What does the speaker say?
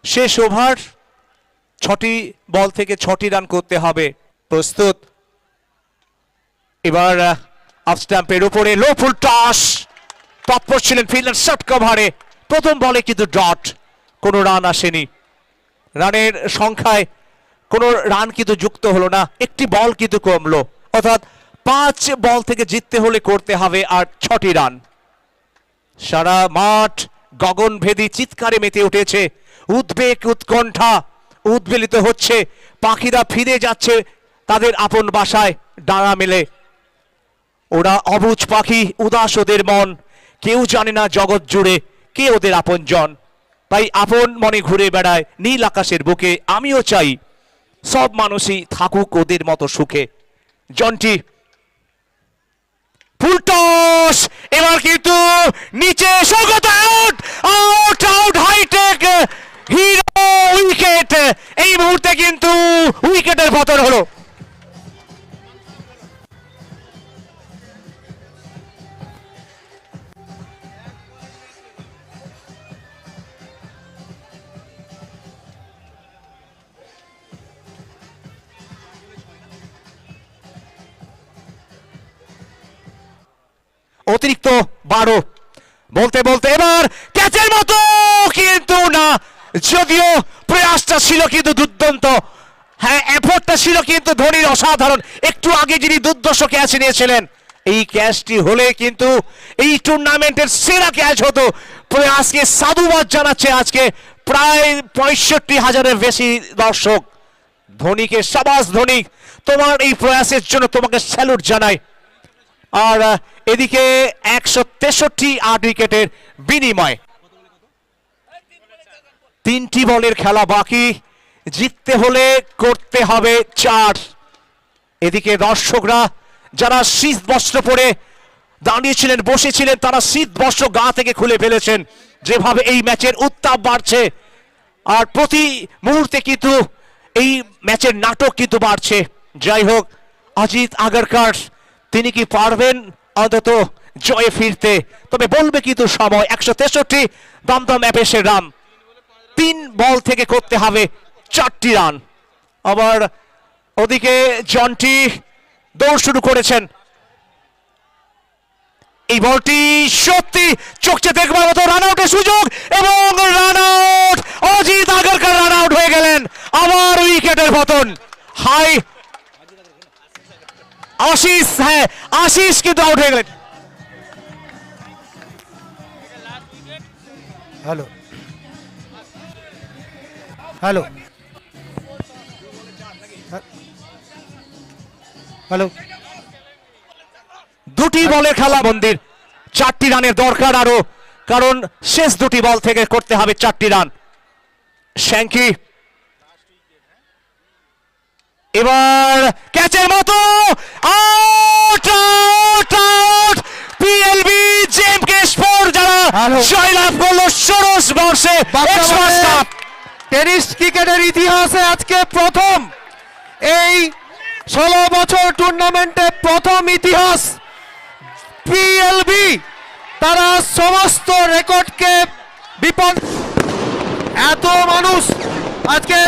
শেষ ওভার, 6টি বল থেকে 6টি রান করতে হবে। প্রস্তুত। এবার অফ স্ট্যাম্পের উপরে লো ফুল টস, তৎপর ছিলেন ফিল্ডার শট কভারে। প্রথম বলে কিন্তু ডট, কোনো রান আসেনি। রানের সংখ্যায় কোনো রান কিন্তু যুক্ত হলো না, একটি বল কিন্তু কমলো। অর্থাৎ 5 বল থেকে জিততে হলে করতে হবে আর 6টি রান। সারা মাঠ গগনভেদী চিৎকারে মেতে উঠেছে, উদ্বেগ উৎকণ্ঠা উদ্বেলিত হচ্ছে। পাখিরা ফিরে যাচ্ছে তাদের আপন বাসায় ডানা মেলে। ওরা অবুঝ পাখি, উদাস ওদের মন, কেউ জানে না জগৎ জুড়ে কে ওদের আপনজন। তাই আপন মনে ঘুরে বেড়ায় নীল আকাশের বুকে। আমিও চাই সব মানুষই থাকুক ওদের মতো সুখে। জন্টি ফুল টস, এবার কিন্তু নিচে স্বাগত, আউট আউট আউট, হাইটেক হিরো উইকেট। এই মুহূর্তে কিন্তু উইকেটের পতন হলো। অতিরিক্ত 12 বলতে বলতে এবার ক্যাচের মতো, কিন্তু না। যদিও প্রয়াসটা ছিল কিন্তু দুর্দান্ত, হ্যাঁ এফোর্টটা ছিল কিন্তু ধোনির অসাধারণ। একটু আগে যিনি দুর্দর্শ ক্যাচ নিয়েছিলেন, এই ক্যাচটি হলে কিন্তু এই টুর্নামেন্টের সেরা ক্যাচ হতো। প্রয়াসকে সাধুবাদ জানাচ্ছে আজকে প্রায় 65,000-এর বেশি দর্শক। ধোনিকে সাবাস ধোনি, তোমার এই প্রয়াসের জন্য তোমাকে স্যালুট জানাই। আর এদিকে 163 8 উইকেটের বিনিময় 3টি বলের খেলা বাকি, জিততে হলে করতে হবে 4। এদিকে দর্শকরা যারা শীত বস্ত্র পরে দাঁড়িয়েছিলেন বসেছিলেন, তারা শীত বস্ত্র গা থেকে খুলে ফেলেছেন। যেভাবে এই ম্যাচের উত্তাপ বাড়ছে আর প্রতি মুহূর্তে কিন্তু এই ম্যাচের নাটক কিন্তু বাড়ছে। যাই হোক, অজিত আগারকার তিনি কি পারবেন অন্তত জয়ে ফিরতে? তবে বলবে কিন্তু সময়। 163 দমদম অ্যাপেসের রান, 3 বল থেকে করতে হবে 4টি রান। আবার ওদিকে জন্টি দৌড় শুরু করেছেন। এই বলটি সত্যি চোখে দেখবার মতো, রান আউটের সুযোগ এবং run out. Ajit Agarkar run out হয়ে গেলেন। আবার উইকেটের পতন। হাই আশিস, হ্যাঁ আশিস কিন্তু আউট হয়ে গেলেন। হ্যালো হ্যালো হ্যালো, 2টি বলের খেলা মন্দির, 4টি রানের দরকার আরো, কারণ শেষ 2টি বল থেকে করতে হবে 4টি রান। শ্যাঙ্কি এবার ক্যাচের মতো, out out out. PLB JMK sport যারা জয়লাভ করলো ষোড়শ বর্ষে এক্সপ্রেস কাপ। টেনিস ক্রিকেটের ইতিহাসে আজকে প্রথম, এই 16 বছর টুর্নামেন্টে প্রথম ইতিহাস। পিএলবি তারা সমস্ত রেকর্ডকে বিপদ, এত মানুষ আজকে